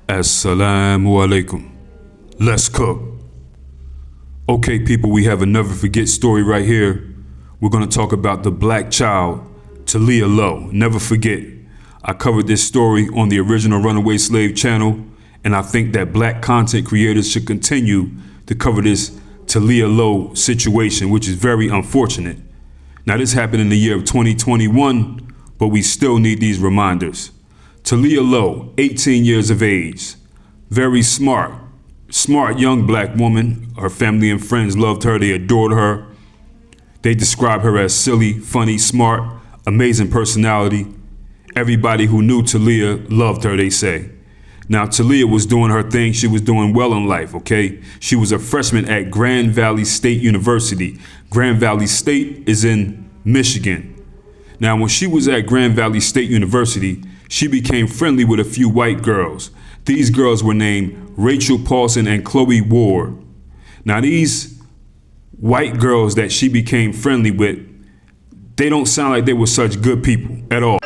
Assalamu alaikum. Let's cook. Okay, people, we have a never forget story right here. We're going to talk about the black child, Taleah Lowe. Never forget. I covered this story on the original Runaway Slave channel, and I think that black content creators should continue to cover this Taleah Lowe situation, which is very unfortunate. Now, this happened in the year of 2021, but we still need these reminders. Taleah Lowe, 18 years of age, very smart young black woman. Her family and friends loved her, they adored her. They describe her as silly, funny, smart, amazing personality. Everybody who knew Taleah loved her, they say. Now, Taleah was doing her thing. She was doing well in life, okay? She was a freshman at Grand Valley State University. Grand Valley State is in Michigan. Now, when she was at Grand Valley State University, she became friendly with a few white girls. These girls were named Rachel Paulson and Chloe Ward. Now, these white girls that she became friendly with, they don't sound like they were such good people at all.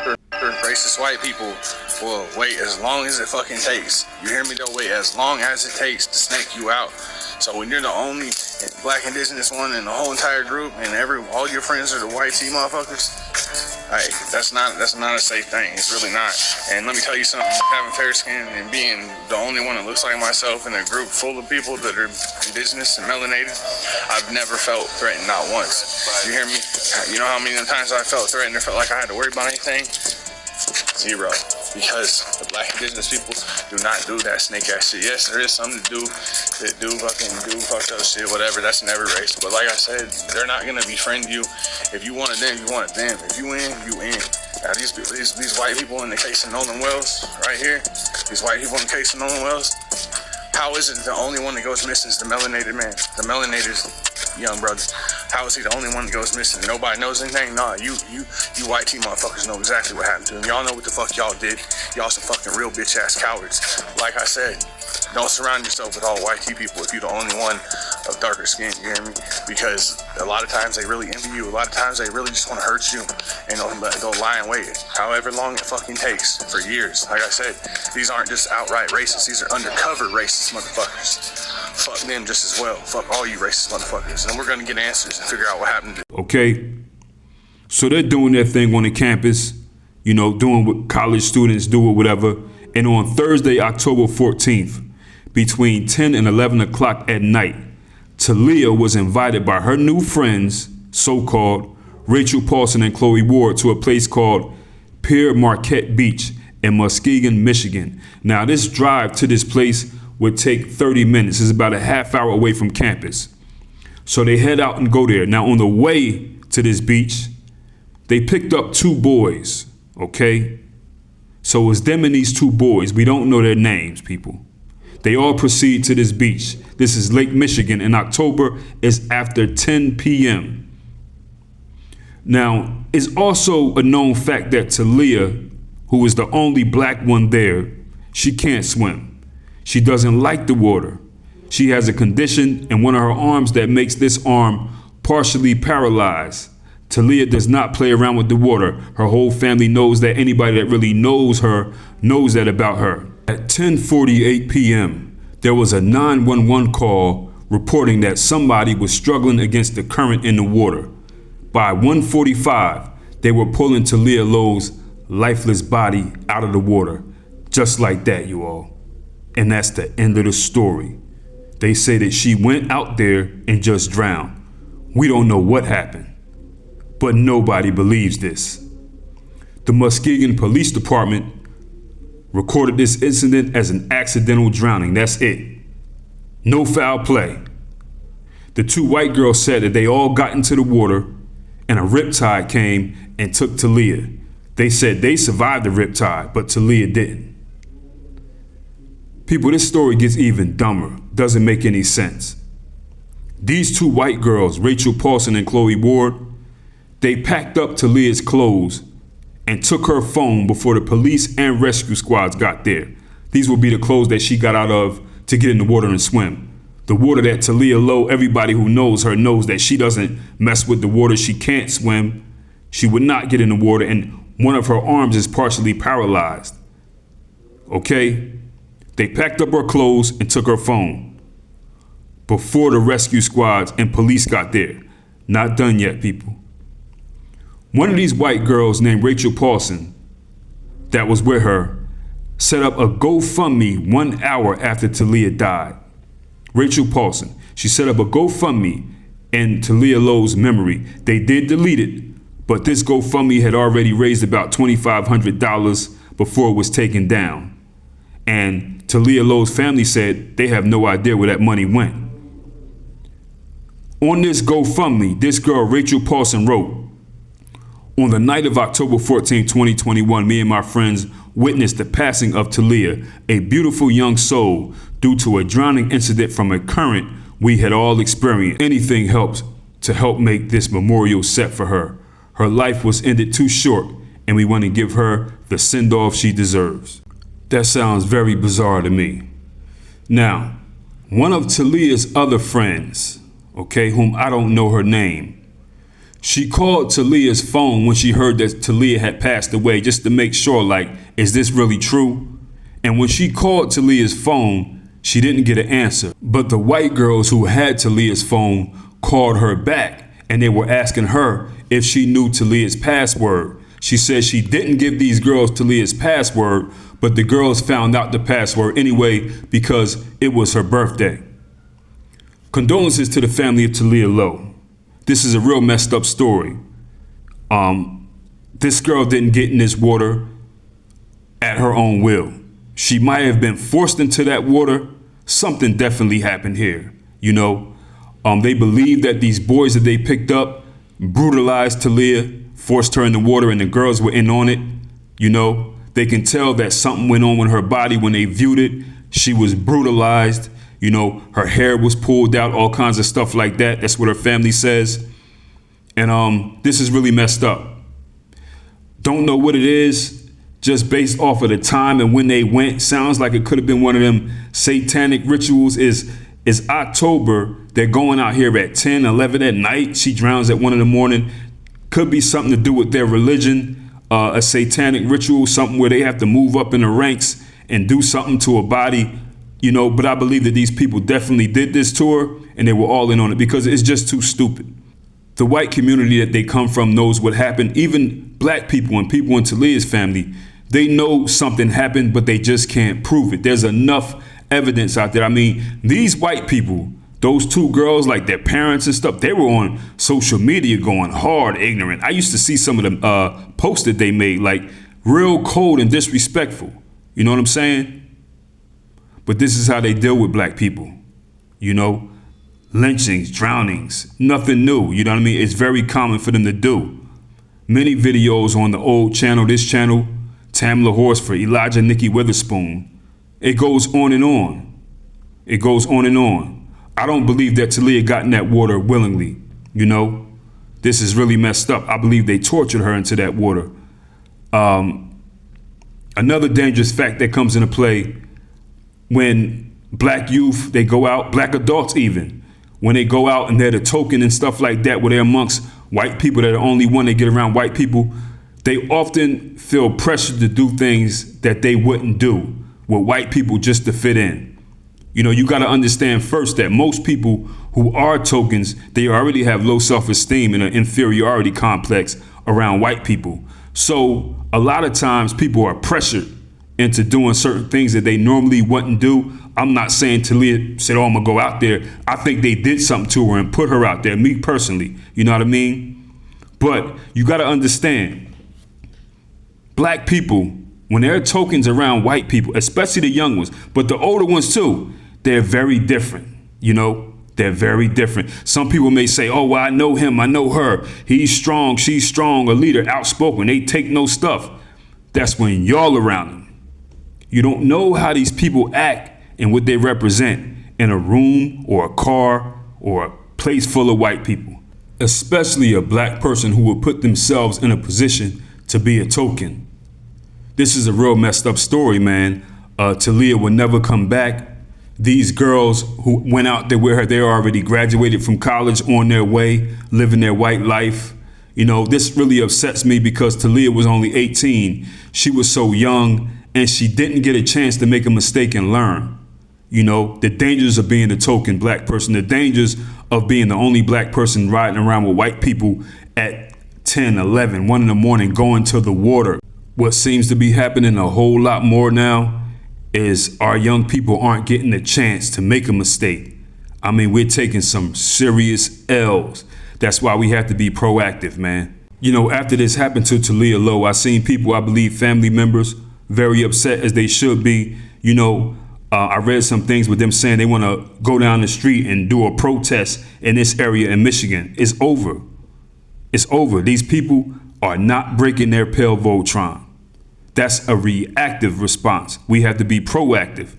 Racist white people will wait as long as it fucking takes. You hear me? They'll wait as long as it takes to snake you out. So when you're the only black indigenous one in the whole entire group and all your friends are the white tea motherfuckers, hey, that's not a safe thing. It's really not. And let me tell you something, having fair skin and being the only one that looks like myself in a group full of people that are indigenous and melanated, I've never felt threatened, not once. You hear me? You know how many times I felt threatened or felt like I had to worry about anything? Zero. Because the black indigenous people do not do that snake ass shit. Yes, there is some that do fucked up shit, whatever. That's in every race. But like I said, they're not gonna befriend you. If you wanted them, you wanted them. If you in, you in. Now these white people in the case of Nolan Wells, right here, these white people in the case of Nolan Wells, how is it the only one that goes missing is the melanated man? The melanated young brother. How is he the only one that goes missing? Nobody knows anything? Nah, you white tea motherfuckers know exactly what happened to him. Y'all know what the fuck y'all did. Y'all some fucking real bitch ass cowards. Like I said, don't surround yourself with all white tea people if you're the only one of darker skin, you hear me? Because a lot of times they really envy you. A lot of times they really just want to hurt you. And they'll lie and wait however long it fucking takes for years. Like I said, these aren't just outright racist. These are undercover racist motherfuckers. Fuck them just as well. Fuck all you racist motherfuckers. And we're gonna get answers and figure out what happened. Okay, so they're doing their thing on the campus, you know, doing what college students do or whatever. And on Thursday, October 14th, between 10 and 11 o'clock at night, Taleah was invited by her new friends, so-called Rachel Paulson and Chloe Ward, to a place called Pier Marquette Beach in Muskegon, Michigan. Now, this drive to this place would take 30 minutes. It's about a half hour away from campus. So they head out and go there. Now, on the way to this beach, they picked up two boys, okay? So it was them and these two boys. We don't know their names, people. They all proceed to this beach. This is Lake Michigan, and October is after 10 p.m. Now, it's also a known fact that Taleah, who is the only black one there, she can't swim. She doesn't like the water. She has a condition in one of her arms that makes this arm partially paralyzed. Taleah does not play around with the water. Her whole family knows that. Anybody that really knows her knows that about her. At 10:48 p.m., there was a 911 call reporting that somebody was struggling against the current in the water. By 1:45, they were pulling Taleah Lowe's lifeless body out of the water. Just like that, you all. And that's the end of the story. They say that she went out there and just drowned. We don't know what happened, but nobody believes this. The Muskegon Police Department recorded this incident as an accidental drowning. That's it. No foul play. The two white girls said that they all got into the water and a riptide came and took Taleah. They said they survived the riptide, but Taleah didn't. People, this story gets even dumber. Doesn't make any sense. These two white girls, Rachel Paulson and Chloe Ward, they packed up Taleah's clothes and took her phone before the police and rescue squads got there. These will be the clothes that she got out of to get in the water and swim. The water that Taleah Lowe, everybody who knows her knows that she doesn't mess with the water. She can't swim. She would not get in the water, and one of her arms is partially paralyzed. Okay? They packed up her clothes and took her phone before the rescue squads and police got there. Not done yet, people. One of these white girls named Rachel Paulson that was with her set up a GoFundMe 1 hour after Taleah died. Rachel Paulson, she set up a GoFundMe in Taleah Lowe's memory. They did delete it, but this GoFundMe had already raised about $2,500 before it was taken down. And Taleah Lowe's family said they have no idea where that money went. On this GoFundMe, this girl, Rachel Paulson, wrote, "On the night of October 14, 2021, me and my friends witnessed the passing of Taleah, a beautiful young soul, due to a drowning incident from a current we had all experienced. Anything helped to help make this memorial set for her. Her life was ended too short, and we want to give her the send-off she deserves." That sounds very bizarre to me. Now, one of Taleah's other friends, whom I don't know her name, she called Taleah's phone when she heard that Taleah had passed away, just to make sure, like, is this really true? And when she called Taleah's phone, she didn't get an answer. But the white girls who had Taleah's phone called her back, and they were asking her if she knew Taleah's password. She said she didn't give these girls Taleah's password, but the girls found out the password anyway because it was her birthday. Condolences to the family of Tia Loe. This is a real messed up story. This girl didn't get in this water at her own will. She might have been forced into that water. Something definitely happened here. They believe that these boys that they picked up brutalized Taleah, forced her in the water, and the girls were in on it. They can tell that something went on with her body when they viewed it. She was brutalized. Her hair was pulled out, all kinds of stuff like that. That's what her family says. And this is really messed up. Don't know what it is, just based off of the time and when they went. Sounds like it could have been one of them satanic rituals. It's October. They're going out here at 10, 11 at night. She drowns at 1 in the morning. Could be something to do with their religion, a satanic ritual, something where they have to move up in the ranks and do something to a body. But I believe that these people definitely did this to her, and they were all in on it because it's just too stupid. The white community that they come from knows what happened. Even black people and people in Taleah's family, they know something happened, but they just can't prove it. There's enough evidence out there. I mean, these white people, those two girls, like their parents and stuff, they were on social media going hard ignorant. I used to see some of them posts that they made, like real cold and disrespectful. You know what I'm saying? But this is how they deal with black people. Lynchings, drownings, nothing new. You know what I mean? It's very common for them to do. Many videos on the old channel, this channel, Tamla Horsford, Elijah Nikki Witherspoon. It goes on and on. It goes on and on. I don't believe that Taleah got in that water willingly. This is really messed up. I believe they tortured her into that water. Another dangerous fact that comes into play when black youth, they go out, black adults even, when they go out and they're the token and stuff like that, where they're amongst white people, they're the only one they get around white people, they often feel pressured to do things that they wouldn't do with white people just to fit in. You got to understand first that most people who are tokens, they already have low self-esteem and an inferiority complex around white people. So a lot of times people are pressured into doing certain things that they normally wouldn't do. I'm not saying Taleah said, I'm gonna go out there. I think they did something to her and put her out there, me personally, you know what I mean? But you gotta understand, black people, when they're tokens around white people, especially the young ones, but the older ones too, they're very different, they're very different. Some people may say, oh, well, I know him, I know her. He's strong, she's strong, a leader, outspoken, they take no stuff. That's when y'all around them. You don't know how these people act and what they represent in a room or a car or a place full of white people, especially a black person who would put themselves in a position to be a token. This is a real messed up story, man. Taleah would never come back. These girls who went out there with her, they already graduated from college, on their way, living their white life. This really upsets me because Taleah was only 18. She was so young and she didn't get a chance to make a mistake and learn. You know, the dangers of being a token black person, the dangers of being the only black person riding around with white people at 10, 11, 1 in the morning going to the water. What seems to be happening a whole lot more now is our young people aren't getting a chance to make a mistake. I mean, we're taking some serious L's. That's why we have to be proactive, man. You know, after this happened to Taleah Lowe, I seen people, I believe family members, very upset, as they should be. You know, I read some things with them saying they want to go down the street and do a protest in this area in Michigan. It's over. It's over. These people are not breaking their pale Voltron. That's a reactive response. We have to be proactive,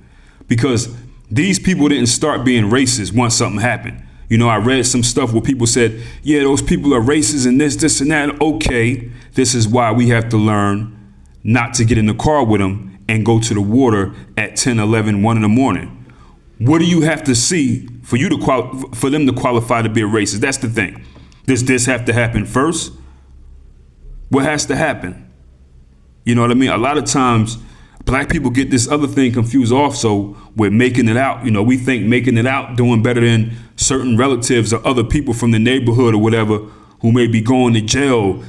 because these people didn't start being racist once something happened. You know, I read some stuff where people said, yeah, those people are racist and this and that. Okay, this is why we have to learn not to get in the car with them and go to the water at 10, 11, 1 in the morning. What do you have to see for you to for them to qualify to be a racist? That's the thing. Does this have to happen first? What has to happen? You know what I mean? A lot of times black people get this other thing confused also with making it out. You know, we think making it out, doing better than certain relatives or other people from the neighborhood or whatever who may be going to jail,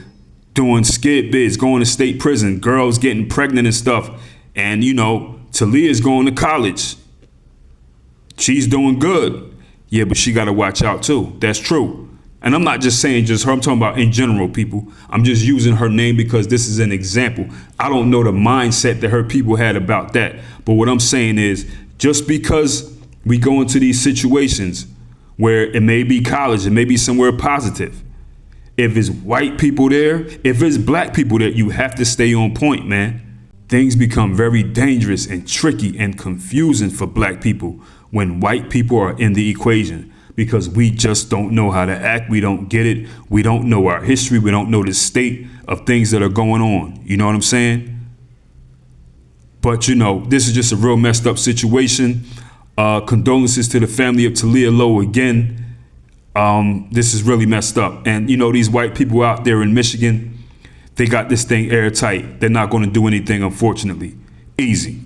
doing skid bids, going to state prison, girls getting pregnant and stuff. And, you know, Taleah's going to college. She's doing good. Yeah, but she got to watch out too. That's true. And I'm not just saying just her, I'm talking about in general, people. I'm just using her name because this is an example. I don't know the mindset that her people had about that. But what I'm saying is, just because we go into these situations where it may be college, it may be somewhere positive, if it's white people there, if it's black people there, you have to stay on point, man. Things become very dangerous and tricky and confusing for black people when white people are in the equation, because we just don't know how to act. We don't get it. We don't know our history. We don't know the state of things that are going on. You know what I'm saying? But, you know, this is just a real messed up situation. Condolences to the family of Taleah Lowe again. This is really messed up. And, you know, these white people out there in Michigan, they got this thing airtight. They're not going to do anything, unfortunately. Easy.